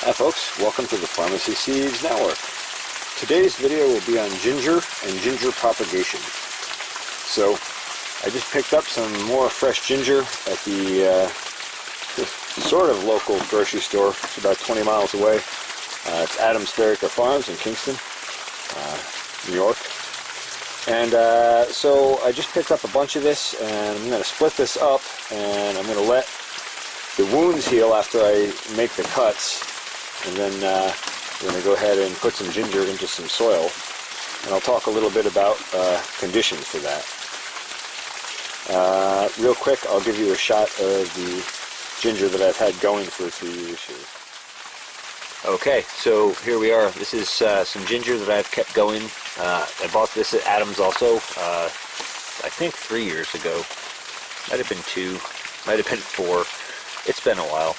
Hi folks, welcome to the Pharmacy Seeds Network. Today's video will be on ginger and ginger propagation. So, I just picked up some more fresh ginger at the sort of local grocery store. It's about 20 miles away. It's Adams Farrica Farms in Kingston, New York. And so I just picked up a bunch of this, and I'm going to split this up, and I'm going to let the wounds heal after I make the cuts. And then I'm going to go ahead and put some ginger into some soil, and I'll talk a little bit about conditions for that. Real quick, I'll give you a shot of the ginger that I've had going for 3 years here. Okay, so here we are. This is some ginger that I've kept going. I bought this at Adams also, I think 3 years ago. Might have been 2, might have been 4. It's been a while.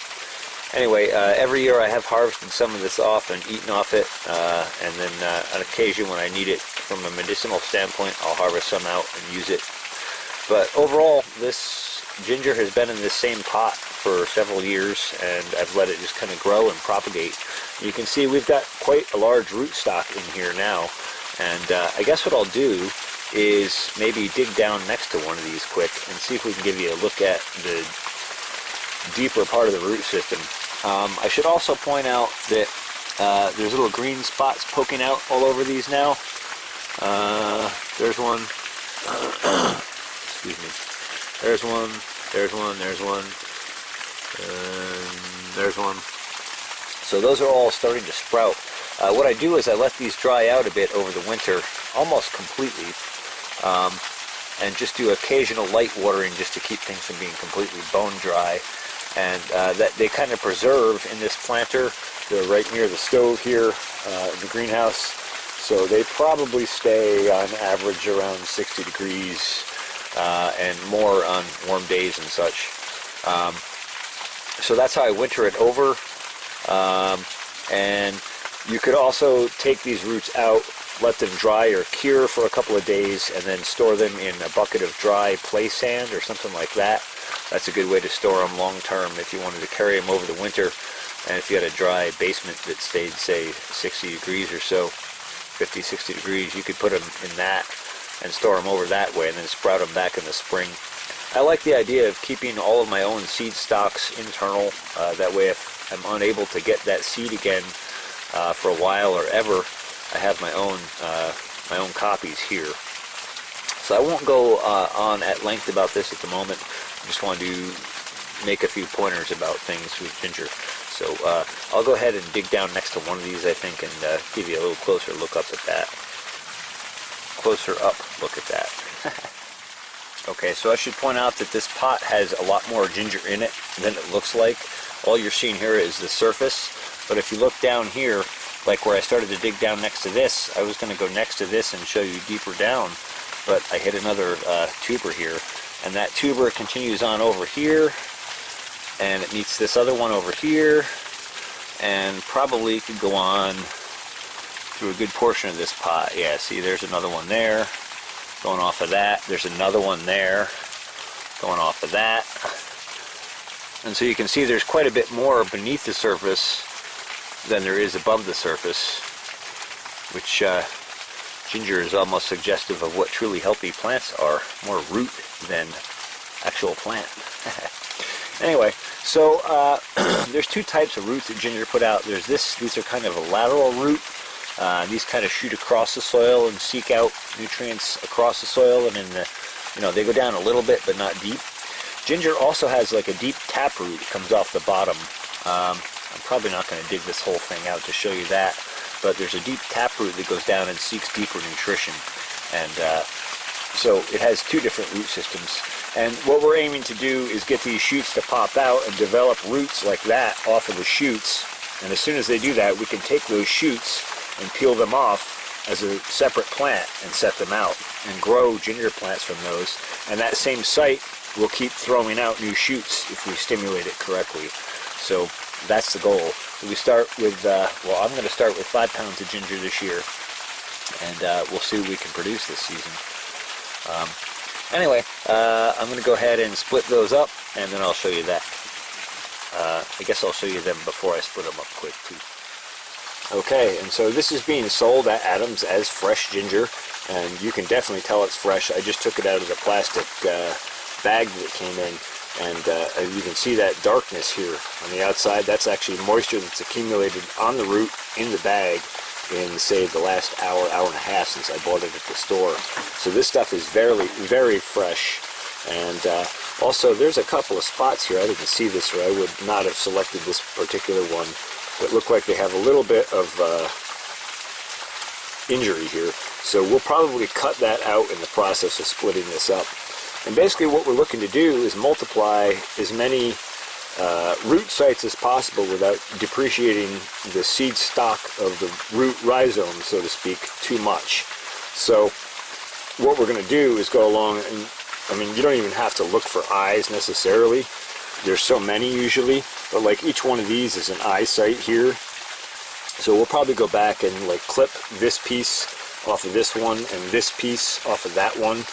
Anyway, every year I have harvested some of this off and eaten off it, and then on occasion when I need it from a medicinal standpoint, I'll harvest some out and use it. But overall, this ginger has been in this same pot for several years, and I've let it just kind of grow and propagate. You can see we've got quite a large rootstock in here now, and I guess what I'll do is maybe dig down next to one of these quick and see if we can give you a look at the deeper part of the root system. I should also point out that there's little green spots poking out all over these now. There's one. Excuse me. There's one. There's one. There's one. There's one. So those are all starting to sprout. What I do is I let these dry out a bit over the winter, almost completely, and just do occasional light watering just to keep things from being completely bone dry. And that they kind of preserve in this planter. They're right near the stove here, the greenhouse. So they probably stay on average around 60 degrees and more on warm days and such. So that's how I winter it over. And you could also take these roots out, let them dry or cure for a couple of days, and then store them in a bucket of dry play sand or something like that. That's a good way to store them long term if you wanted to carry them over the winter. And if you had a dry basement that stayed, say, 60 degrees or so, 50, 60 degrees, you could put them in that and store them over that way and then sprout them back in the spring. I like the idea of keeping all of my own seed stocks internal. That way if I'm unable to get that seed again for a while or ever, I have my own copies here. So I won't go on at length about this at the moment. I just want to make a few pointers about things with ginger. So I'll go ahead and dig down next to one of these, I think, and give you a little closer look up at that. Closer up look at that. Okay, so I should point out that this pot has a lot more ginger in it than it looks like. All you're seeing here is the surface, but if you look down here, like where I started to dig down next to this, I was going to go next to this and show you deeper down, but I hit another tuber here. And that tuber continues on over here, and it meets this other one over here, and probably could go on through a good portion of this pot. Yeah, see, there's another one there, going off of that. There's another one there, going off of that. And so you can see there's quite a bit more beneath the surface than there is above the surface, which ginger is almost suggestive of what truly healthy plants are, more root than actual plant. Anyway, so there's two types of roots that ginger put out. There's these are kind of a lateral root. These kind of shoot across the soil and seek out nutrients across the soil, and in the, they go down a little bit but not deep. Ginger also has like a deep tap root that comes off the bottom. I'm probably not going to dig this whole thing out to show you that, but there's a deep taproot that goes down and seeks deeper nutrition. And so it has two different root systems. And what we're aiming to do is get these shoots to pop out and develop roots like that off of the shoots. And as soon as they do that, we can take those shoots and peel them off as a separate plant and set them out and grow ginger plants from those. And that same site will keep throwing out new shoots if we stimulate it correctly. So that's the goal. So we start with, well, I'm going to start with 5 pounds of ginger this year, and we'll see what we can produce this season. Anyway, I'm going to go ahead and split those up, and then I'll show you that. I guess I'll show you them before I split them up quick too. Okay, and so this is being sold at Adams as fresh ginger, and you can definitely tell it's fresh. I just took it out of the plastic bag that it came in, and you can see that darkness here on the outside. That's actually moisture that's accumulated on the root in the bag in, say, the last hour, hour and a half since I bought it at the store. So this stuff is very, very fresh. And also, there's a couple of spots here. I didn't see this, or I would not have selected this particular one. That look like they have a little bit of injury here. So we'll probably cut that out in the process of splitting this up. And basically what we're looking to do is multiply as many root sites as possible without depreciating the seed stock of the root rhizome, so to speak, too much. So what we're going to do is go along, and I mean, you don't even have to look for eyes necessarily. There's so many usually, but like each one of these is an eye site here. So we'll probably go back and like clip this piece off of this one and this piece off of that one.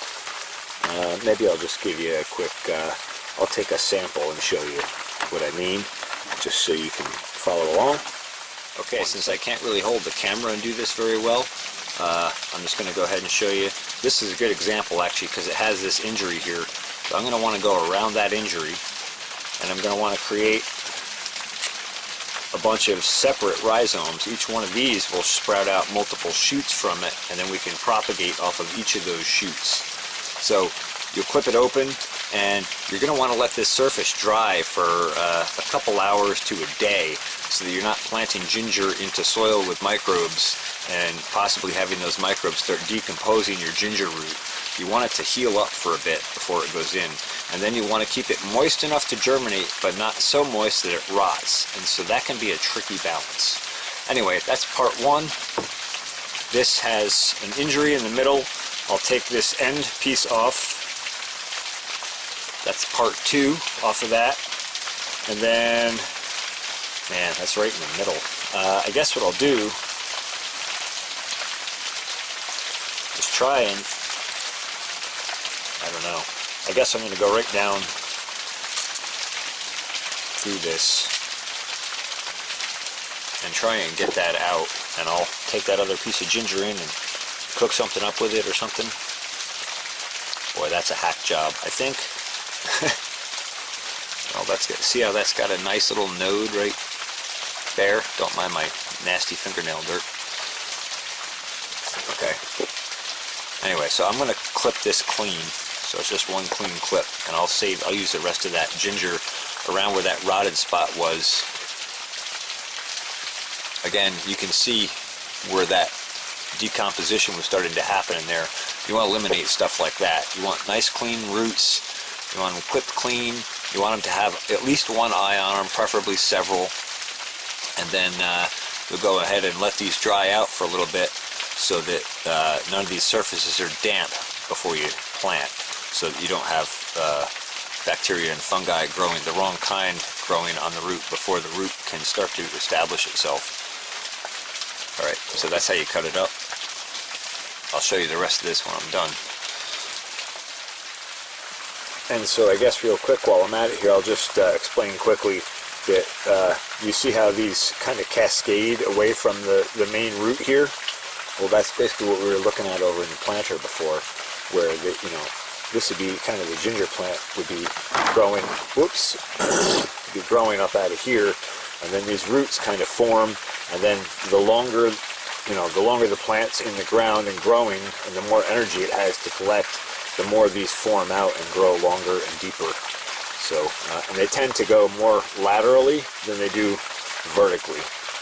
Maybe I'll just give you a quick, I'll take a sample and show you what I mean, just so you can follow along. Okay, since I can't really hold the camera and do this very well, I'm just going to go ahead and show you. This is a good example actually because it has this injury here. So I'm going to want to go around that injury, and I'm going to want to create a bunch of separate rhizomes. Each one of these will sprout out multiple shoots from it, and then we can propagate off of each of those shoots. So you'll clip it open, and you're going to want to let this surface dry for a couple hours to a day, so that you're not planting ginger into soil with microbes and possibly having those microbes start decomposing your ginger root. You want it to heal up for a bit before it goes in. And then you want to keep it moist enough to germinate, but not so moist that it rots. And so that can be a tricky balance. Anyway, that's part one. This has an injury in the middle. I'll take this end piece off. That's part two off of that. And then, man, that's right in the middle. I guess what I'll do is try and, I don't know, I guess I'm going to go right down through this and try and get that out, and I'll take that other piece of ginger in and cook something up with it or something. Boy, that's a hack job, I think. Well, that's good. See how that's got a nice little node right there? Don't mind my nasty fingernail dirt. Okay. Anyway, so I'm going to clip this clean. So it's just one clean clip, and I'll use the rest of that ginger around where that rotted spot was. Again, you can see where that decomposition was starting to happen in there. You want to eliminate stuff like that. You want nice clean roots. You want them clipped clean. You want them to have at least one eye on them, preferably several. And then you'll go ahead and let these dry out for a little bit so that none of these surfaces are damp before you plant, so that you don't have bacteria and fungi growing, the wrong kind growing on the root before the root can start to establish itself. Alright, so that's how you cut it up. I'll show you the rest of this when I'm done. And so I guess real quick while I'm at it here, I'll just explain quickly that you see how these kind of cascade away from the main root here? Well, that's basically what we were looking at over in the planter before, where this would be kind of the ginger plant would be growing, whoops, be growing up out of here, and then these roots kind of form, and then the longer the plant's in the ground and growing, and the more energy it has to collect, the more these form out and grow longer and deeper. So, and they tend to go more laterally than they do vertically.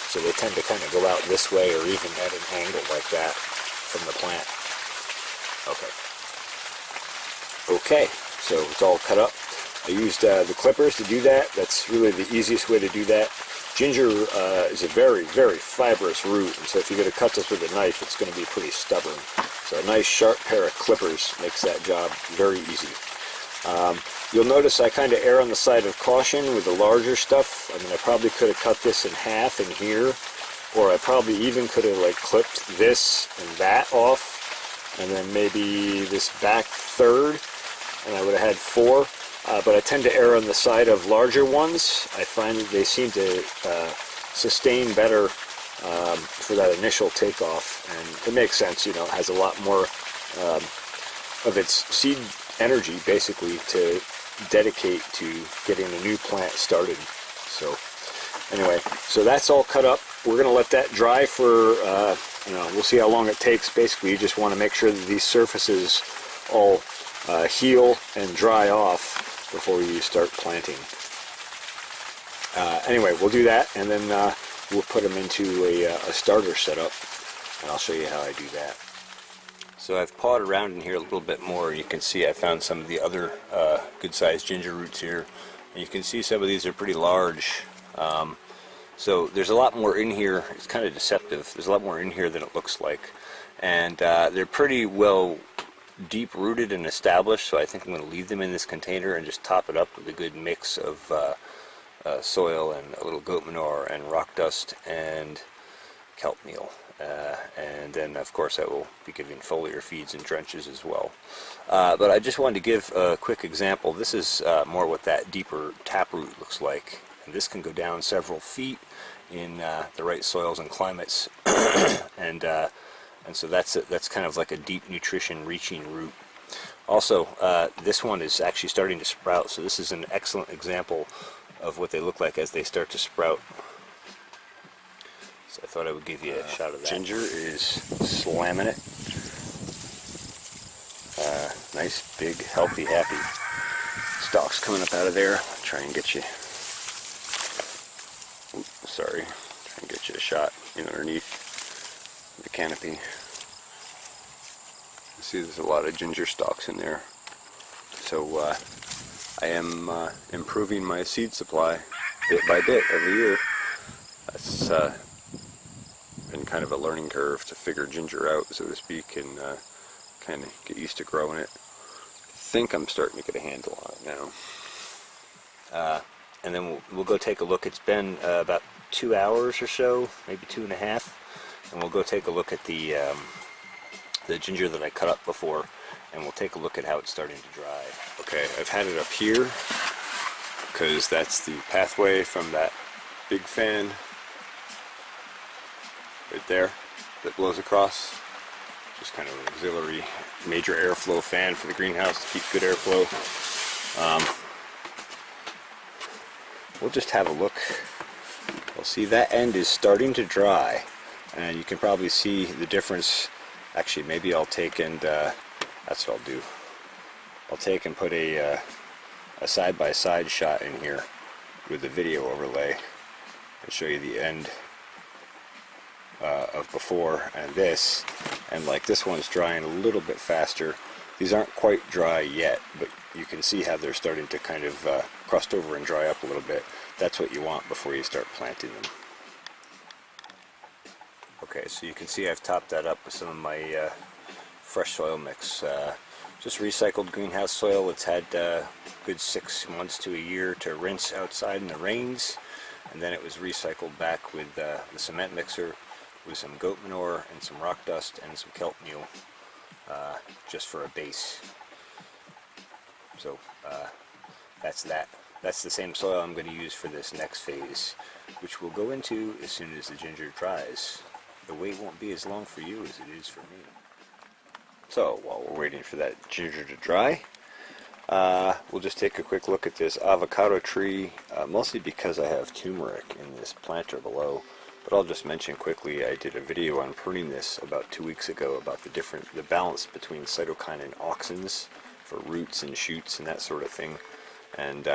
So they tend to kind of go out this way or even at an angle like that from the plant. Okay, so it's all cut up. I used the clippers to do that. That's really the easiest way to do that. Ginger is a very, very fibrous root, and so if you're going to cut this with a knife, it's going to be pretty stubborn. So a nice sharp pair of clippers makes that job very easy. You'll notice I kind of err on the side of caution with the larger stuff. I mean, I probably could have cut this in half in here, or I probably even could have like clipped this and that off, and then maybe this back third, and I would have had 4. but I tend to err on the side of larger ones. I find that they seem to sustain better for that initial takeoff, and it makes sense. You know, it has a lot more of its seed energy basically to dedicate to getting a new plant started. So anyway, so that's all cut up. We're going to let that dry for, you know, we'll see how long it takes. Basically, you just want to make sure that these surfaces all heal and dry off before you start planting. Anyway, we'll do that, and then we'll put them into a starter setup, and I'll show you how I do that. So I've pawed around in here a little bit more. You can see I found some of the other good-sized ginger roots here, and you can see some of these are pretty large. So there's a lot more in here. It's kind of deceptive. There's a lot more in here than it looks like, and they're pretty well deep-rooted and established, so I think I'm going to leave them in this container and just top it up with a good mix of soil and a little goat manure and rock dust and kelp meal. And then, of course, I will be giving foliar feeds and drenches as well. But I just wanted to give a quick example. This is more what that deeper taproot looks like. And this can go down several feet in the right soils and climates. and so that's kind of like a deep nutrition reaching root. Also, this one is actually starting to sprout. So this is an excellent example of what they look like as they start to sprout. So I thought I would give you a shot of that. Ginger is slamming it. Nice, big, healthy, happy stalks coming up out of there. Try and get you. Oops, sorry. Try and get you a shot in underneath the canopy. You see, there's a lot of ginger stalks in there. So I am improving my seed supply bit by bit every year. That's been kind of a learning curve to figure ginger out, so to speak, and kind of get used to growing it. I think I'm starting to get a handle on it now. And then we'll go take a look. It's been about 2 hours or so, maybe 2.5, and we'll go take a look at the ginger that I cut up before, and we'll take a look at how it's starting to dry. Okay, I've had it up here because that's the pathway from that big fan right there that blows across. Just kind of an auxiliary major airflow fan for the greenhouse to keep good airflow. We'll just have a look. We'll see that end is starting to dry, and you can probably see the difference. Actually, maybe I'll take and that's what I'll do. I'll take and put a side-by-side shot in here with the video overlay and show you the end of before and this, and like this one's drying a little bit faster. These aren't quite dry yet, but you can see how they're starting to kind of crust over and dry up a little bit. That's what you want before you start planting them. Okay, so you can see I've topped that up with some of my fresh soil mix. Just recycled greenhouse soil. It's had good 6 months to a year to rinse outside in the rains, and then it was recycled back with the cement mixer with some goat manure and some rock dust and some kelp meal, just for a base. So that's that. That's the same soil I'm going to use for this next phase, which we'll go into as soon as the ginger dries. The wait won't be as long for you as it is for me. So while we're waiting for that ginger to dry, we'll just take a quick look at this avocado tree, mostly because I have turmeric in this planter below. But I'll just mention quickly, I did a video on pruning this about 2 weeks ago about the balance between cytokine and auxins for roots and shoots and that sort of thing. And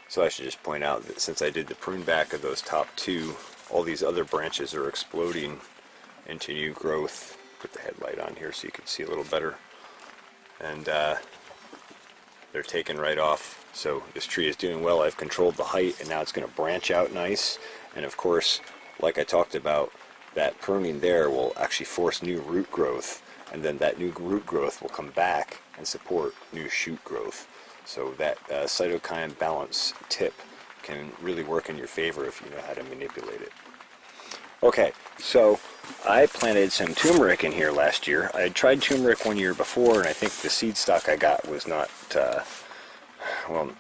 so I should just point out that since I did the prune back of those top two, all these other branches are exploding into new growth. Put the headlight on here so you can see a little better. And they're taken right off. So this tree is doing well. I've controlled the height, and now it's going to branch out nice. And of course, like I talked about, that pruning there will actually force new root growth, and then that new root growth will come back and support new shoot growth. So that cytokine balance tip can really work in your favor if you know how to manipulate it. Okay, so I planted some turmeric in here last year. I had tried turmeric 1 year before, and I think the seed stock I got was not well,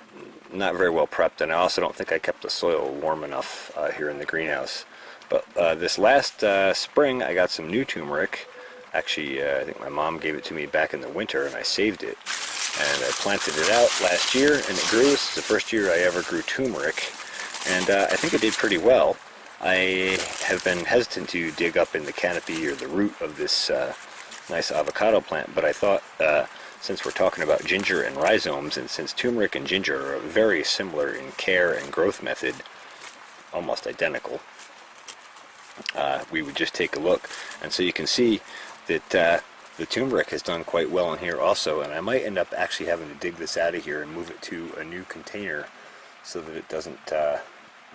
not very well prepped, and I also don't think I kept the soil warm enough here in the greenhouse. But this last spring, I got some new turmeric. Actually, I think my mom gave it to me back in the winter, and I saved it. And I planted it out last year, and it grew. This is the first year I ever grew turmeric, and I think it did pretty well. I have been hesitant to dig up in the canopy or the root of this nice avocado plant, but I thought since we're talking about ginger and rhizomes, and since turmeric and ginger are very similar in care and growth method, almost identical, we would just take a look. And so you can see that the turmeric has done quite well in here also, and I might end up actually having to dig this out of here and move it to a new container so that it doesn't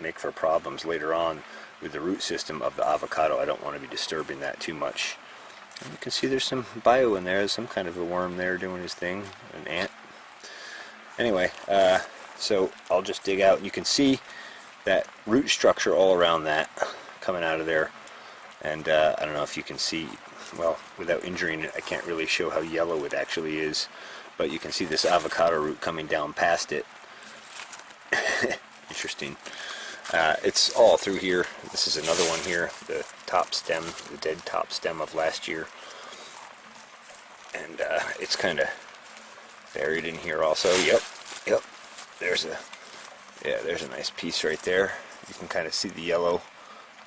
make for problems later on with the root system of the avocado. I don't want to be disturbing that too much. And you can see there's some bio in there. There's some kind of a worm there doing his thing, an ant. Anyway, so I'll just dig out. You can see that root structure all around that coming out of there. And I don't know if you can see, well, without injuring it, I can't really show how yellow it actually is. But you can see this avocado root coming down past it. Interesting. It's all through here. This is another one here, the top stem, the dead top stem of last year. And it's kind of buried in here also. Yep. There's a nice piece right there. You can kind of see the yellow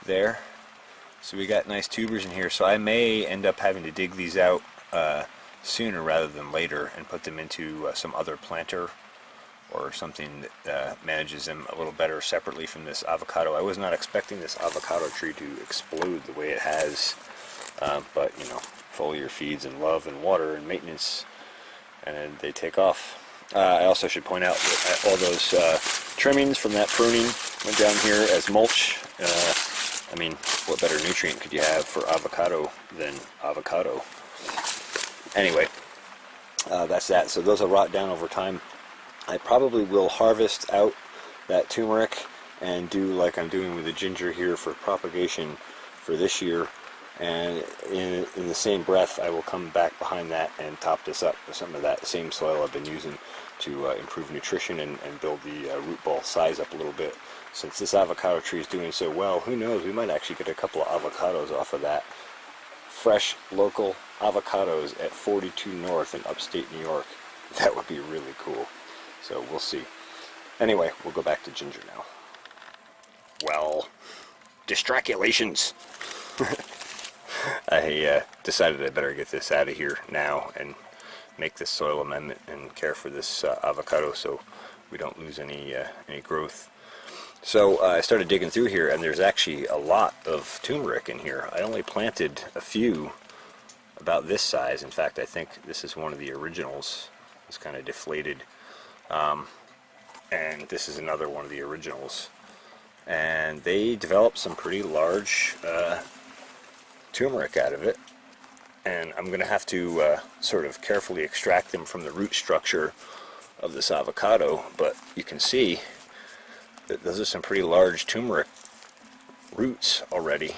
there. So we got nice tubers in here. So I may end up having to dig these out sooner rather than later and put them into some other planter or something that manages them a little better separately from this avocado. I was not expecting this avocado tree to explode the way it has, but you know, foliar feeds and love and water and maintenance, and then they take off. I also should point out that all those trimmings from that pruning went down here as mulch. I mean, what better nutrient could you have for avocado than avocado? Anyway, that's that. So those will rot down over time. I probably will harvest out that turmeric and do like I'm doing with the ginger here for propagation for this year, and in the same breath I will come back behind that and top this up with some of that same soil I've been using to improve nutrition and build the root ball size up a little bit. Since this avocado tree is doing so well, who knows, we might actually get a couple of avocados off of that. Fresh local avocados at 42 North in upstate New York. That would be really cool. So we'll see. Anyway, we'll go back to ginger now. Well, distraculations. I decided I better get this out of here now and make this soil amendment and care for this avocado so we don't lose any growth. So I started digging through here, and there's actually a lot of turmeric in here. I only planted a few about this size. In fact, I think this is one of the originals. It's kind of deflated. And this is another one of the originals, and they developed some pretty large turmeric out of it, and I'm gonna have to sort of carefully extract them from the root structure of this avocado. But you can see that those are some pretty large turmeric roots already.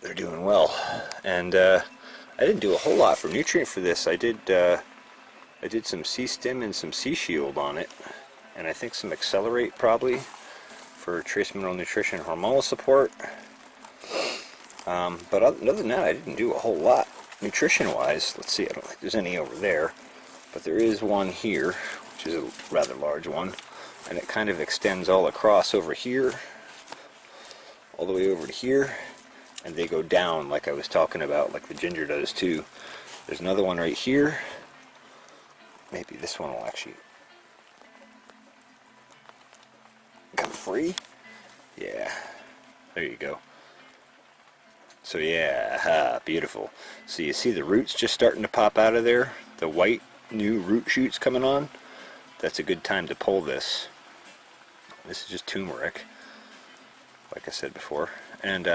They're doing well, and I didn't do a whole lot for nutrient for this. I did some C-stim and some C-shield on it, and I think some accelerate probably for trace mineral nutrition hormonal support. But other than that, I didn't do a whole lot nutrition-wise. Let's see, I don't think there's any over there, but there is one here, which is a rather large one, and it kind of extends all across over here, all the way over to here, and they go down like I was talking about, like the ginger does too. There's another one right here. Maybe this one will actually come free. Yeah, there you go. So yeah, beautiful. So you see the roots just starting to pop out of there, the white new root shoots coming on. That's a good time to pull this. This is just turmeric, like I said before, and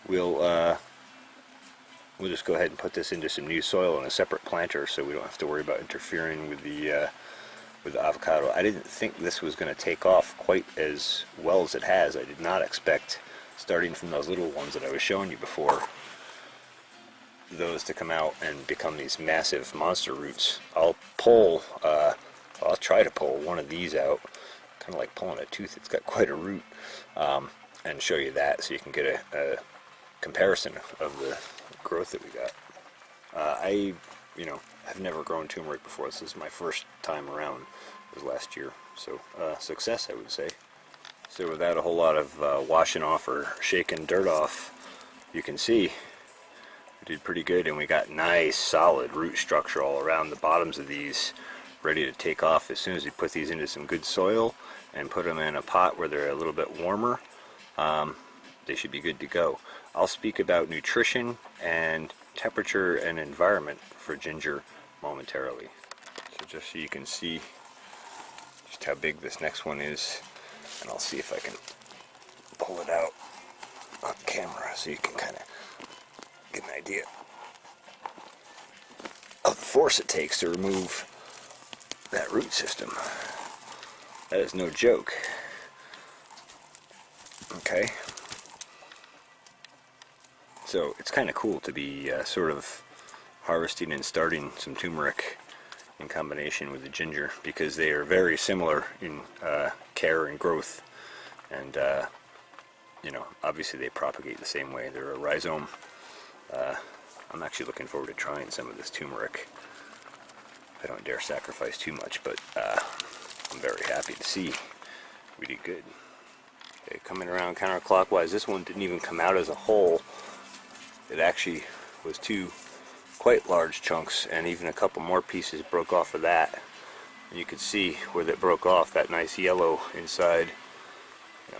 we'll just go ahead and put this into some new soil in a separate planter, so we don't have to worry about interfering with the avocado. I didn't think this was going to take off quite as well as it has. I did not expect, starting from those little ones that I was showing you before, those to come out and become these massive monster roots. I'll pull I'll try to pull one of these out, kind of like pulling a tooth. It's got quite a root, and show you that so you can get a comparison of the growth that we got. I've never grown turmeric before. This is my first time around. It was last year, so success, I would say. So without a whole lot of washing off or shaking dirt off, you can see we did pretty good, and we got nice solid root structure all around the bottoms of these, ready to take off as soon as we put these into some good soil and put them in a pot where they're a little bit warmer. They should be good to go. I'll speak about nutrition and temperature and environment for ginger momentarily. So just so you can see just how big this next one is, and I'll see if I can pull it out on camera so you can kind of get an idea of the force it takes to remove that root system. That is no joke. Okay. So it's kind of cool to be sort of harvesting and starting some turmeric in combination with the ginger, because they are very similar in care and growth, and obviously they propagate the same way. They're a rhizome. I'm actually looking forward to trying some of this turmeric. I don't dare sacrifice too much, but I'm very happy to see we did good. Okay, coming around counterclockwise, this one didn't even come out as a whole. It actually was two quite large chunks, and even a couple more pieces broke off of that. And you can see where that broke off, that nice yellow inside,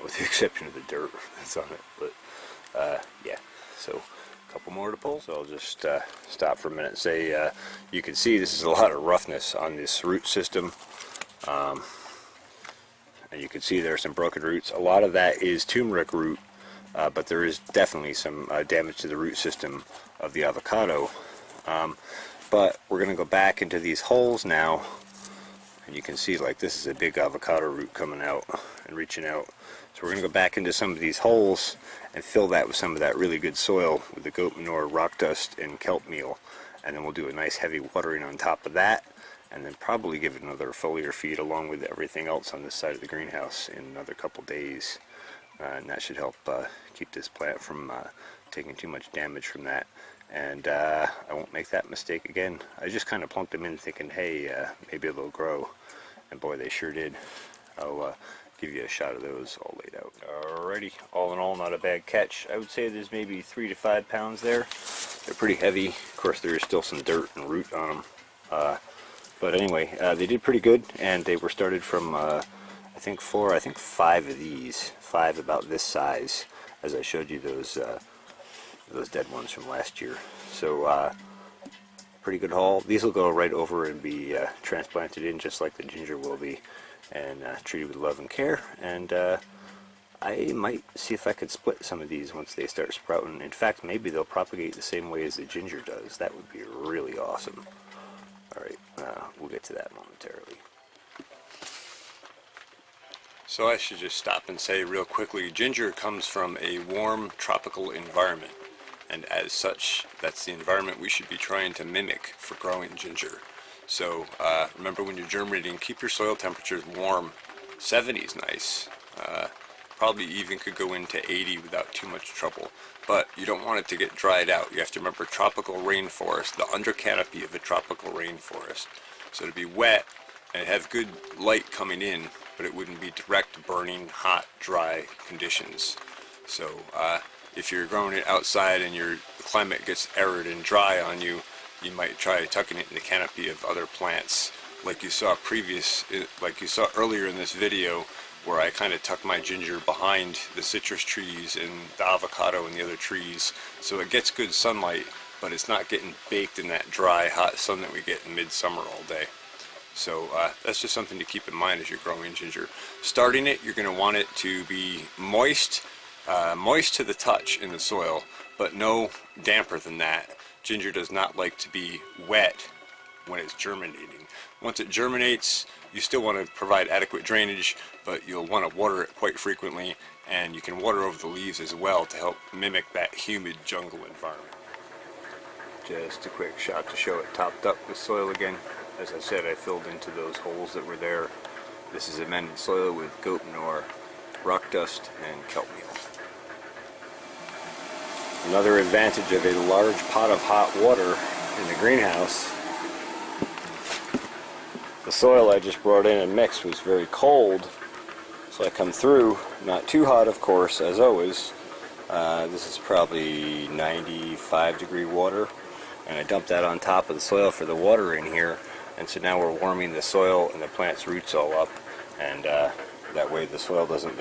with the exception of the dirt that's on it. But yeah, so a couple more to pull. So I'll just stop for a minute and say, you can see this is a lot of roughness on this root system. And you can see there are some broken roots. A lot of that is turmeric root, but there is definitely some damage to the root system of the avocado. But we're going to go back into these holes now, and you can see like this is a big avocado root coming out and reaching out. So we're going to go back into some of these holes and fill that with some of that really good soil with the goat manure, rock dust, and kelp meal. And then we'll do a nice heavy watering on top of that, and then probably give it another foliar feed along with everything else on this side of the greenhouse in another couple days. And that should help keep this plant from taking too much damage from that. And I won't make that mistake again. I just kind of plunked them in thinking, hey, maybe they'll grow. And boy, they sure did. I'll give you a shot of those all laid out. Alrighty, all in all, not a bad catch. I would say there's maybe 3 to 5 pounds there. They're pretty heavy. Of course, there is still some dirt and root on them. But anyway, they did pretty good, and they were started from I think 5 of these, 5 about this size, as I showed you those dead ones from last year. So pretty good haul. These will go right over and be transplanted in just like the ginger will be, and treated with love and care. And I might see if I could split some of these once they start sprouting. In fact, maybe they'll propagate the same way as the ginger does. That would be really awesome. Alright, we'll get to that momentarily. So I should just stop and say real quickly, ginger comes from a warm tropical environment, and as such, that's the environment we should be trying to mimic for growing ginger. So remember, when you're germinating, keep your soil temperatures warm. 70 is nice. Probably even could go into 80 without too much trouble, but you don't want it to get dried out. You have to remember, tropical rainforest, the under canopy of a tropical rainforest. So to be wet and have good light coming in, but it wouldn't be direct burning, hot, dry conditions. So if you're growing it outside and your climate gets arid and dry on you, you might try tucking it in the canopy of other plants, like you saw earlier in this video, where I kind of tucked my ginger behind the citrus trees and the avocado and the other trees, so it gets good sunlight, but it's not getting baked in that dry, hot sun that we get in midsummer all day. So that's just something to keep in mind as you're growing ginger. Starting it, you're going to want it to be moist, moist to the touch in the soil, but no damper than that. Ginger does not like to be wet when it's germinating. Once it germinates, you still want to provide adequate drainage, but you'll want to water it quite frequently, and you can water over the leaves as well to help mimic that humid jungle environment. Just a quick shot to show it topped up with soil again. as I said, I filled into those holes that were there. This is amended soil with goat manure, rock dust, and kelp meal. Another advantage of a large pot of hot water in the greenhouse, the soil I just brought in and mixed was very cold, so I come through, not too hot of course, as always. This is probably 95-degree water, and I dumped that on top of the soil for the water in here, and so now we're warming the soil and the plant's roots all up, and that way the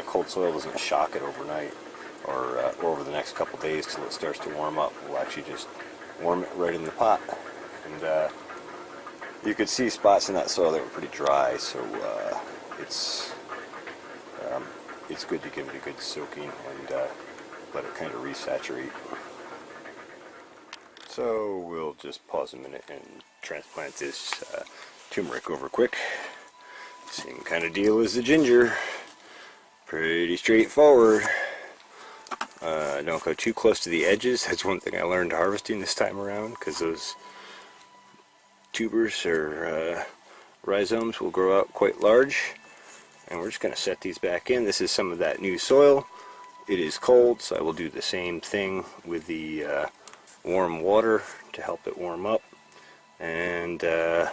cold soil doesn't shock it overnight or over the next couple days till it starts to warm up. We'll actually just warm it right in the pot, and you could see spots in that soil that were pretty dry, so it's good to give it a good soaking and let it kind of resaturate. So we'll just pause a minute and transplant this turmeric over quick. Same kind of deal as the ginger. Pretty straightforward. Don't go too close to the edges. That's one thing I learned harvesting this time around, because those tubers or rhizomes will grow out quite large. And we're just going to set these back in. This is some of that new soil. It is cold, so I will do the same thing with the warm water to help it warm up. And away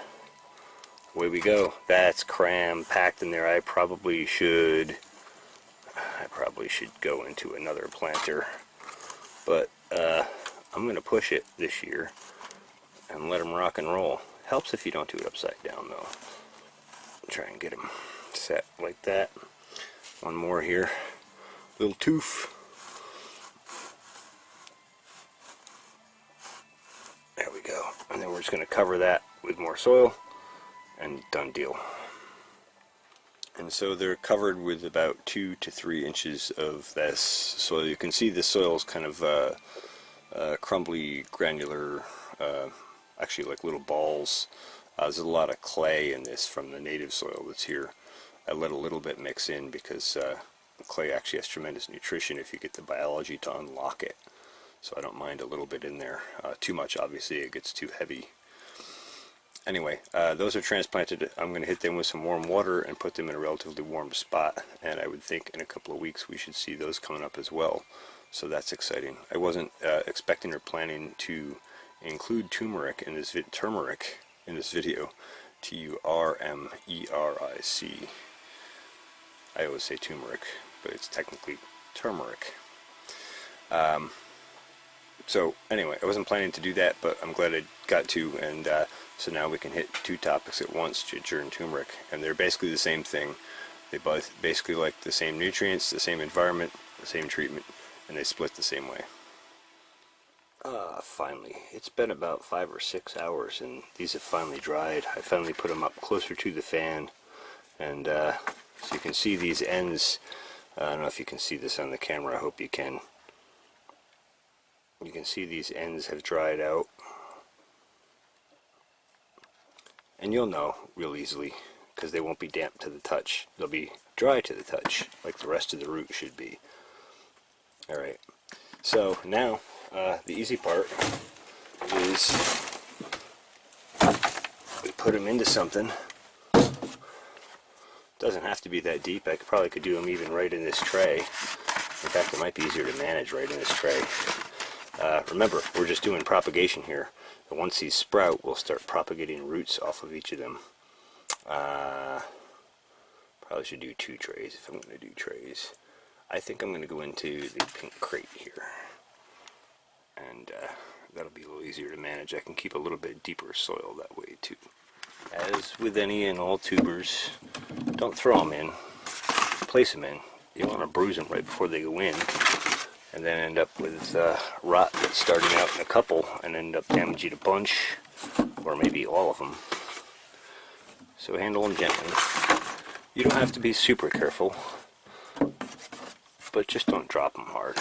we go. That's cram packed in there. I probably should go into another planter, but I'm going to push it this year and let them rock and roll. Helps if you don't do it upside down though. Try and get them set like that. One more here. Little tooth. There we go. And then we're just going to cover that with more soil, and done deal. And so they're covered with about 2 to 3 inches of this soil. You can see the soil is kind of crumbly, granular, actually like little balls. There's a lot of clay in this from the native soil that's here. I let a little bit mix in because clay actually has tremendous nutrition if you get the biology to unlock it. So I don't mind a little bit in there. Too much, obviously, it gets too heavy. Anyway, those are transplanted. I'm going to hit them with some warm water and put them in a relatively warm spot, and I would think in a couple of weeks we should see those coming up as well. So that's exciting. I wasn't expecting or planning to include turmeric in this video. T-U-R-M-E-R-I-C. I always say turmeric, but it's technically turmeric. So anyway, I wasn't planning to do that, but I'm glad I got to, and so now we can hit 2 topics at once, ginger and turmeric, and they're basically the same thing. They both basically like the same nutrients, the same environment, the same treatment, and they split the same way. Finally, it's been about 5 or 6 hours, and these have finally dried. I finally put them up closer to the fan, and so you can see these ends. I don't know if you can see this on the camera. I hope you can. You can see these ends have dried out, and you'll know real easily because they won't be damp to the touch. They'll be dry to the touch like the rest of the root should be. Alright, so now the easy part is we put them into something. Doesn't have to be that deep. I probably could do them even right in this tray. In fact, it might be easier to manage right in this tray. Remember, we're just doing propagation here. And once these sprout, we'll start propagating roots off of each of them. Probably should do 2 trays if I'm going to do trays. I think I'm going to go into the pink crate here. And that'll be a little easier to manage. I can keep a little bit deeper soil that way too. As with any and all tubers, don't throw them in. Place them in. You want to bruise them right before they go in, and then end up with rot that's starting out in a couple and end up damaging a bunch, or maybe all of them. So handle them gently. You don't have to be super careful, but just don't drop them hard.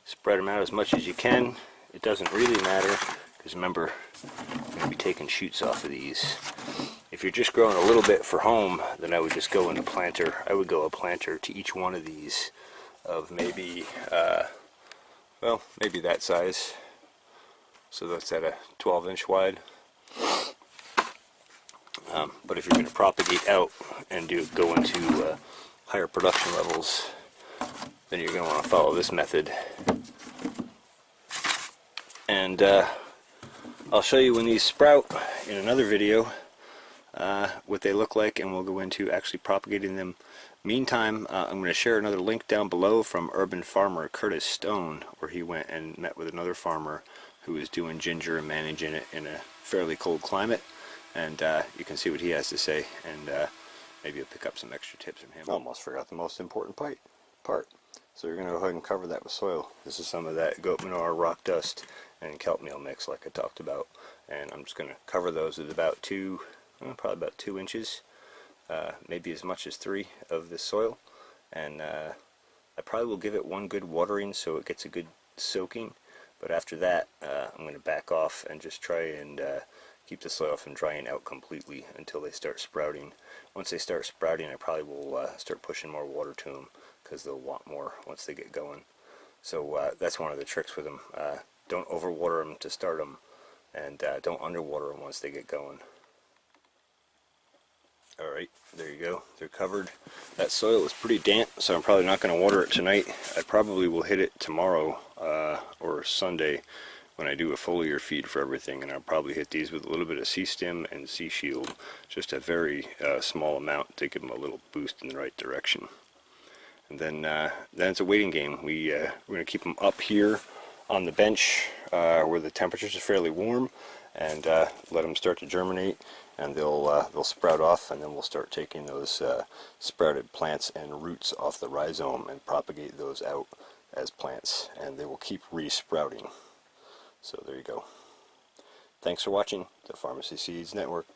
Spread them out as much as you can. It doesn't really matter, because remember, I'm going to be taking shoots off of these. If you're just growing a little bit for home, then I would just go in a planter. I would go a planter to each one of these of maybe, well, maybe that size. So that's at a 12-inch wide. But if you're going to propagate out and go into higher production levels, then you're going to want to follow this method. And I'll show you when these sprout in another video what they look like, and we'll go into actually propagating them. Meantime, I'm going to share another link down below from urban farmer Curtis Stone, where he went and met with another farmer who is doing ginger and managing it in a fairly cold climate, and you can see what he has to say, and maybe you'll pick up some extra tips from him. Almost forgot the most important part. So you're going to go ahead and cover that with soil. This is some of that goat manure, rock dust, and kelp meal mix like I talked about, and I'm just going to cover those with about probably about 2 inches, maybe as much as 3 of this soil, and I probably will give it one good watering so it gets a good soaking, but after that I'm going to back off and just try and keep the soil from drying out completely until they start sprouting. Once they start sprouting, I probably will start pushing more water to them, because they'll want more once they get going. So that's one of the tricks with them. Don't overwater them to start them, and don't underwater them once they get going. Alright, there you go. They're covered. That soil is pretty damp, so I'm probably not going to water it tonight. I probably will hit it tomorrow or Sunday when I do a foliar feed for everything, and I'll probably hit these with a little bit of C-stem and C-shield, just a very small amount to give them a little boost in the right direction. And then it's a waiting game. We're going to keep them up here on the bench where the temperatures are fairly warm, and let them start to germinate, and they'll sprout off, and then we'll start taking those sprouted plants and roots off the rhizome and propagate those out as plants, and they will keep re-sprouting. So there you go. Thanks for watching the Pharmacy Seeds Network.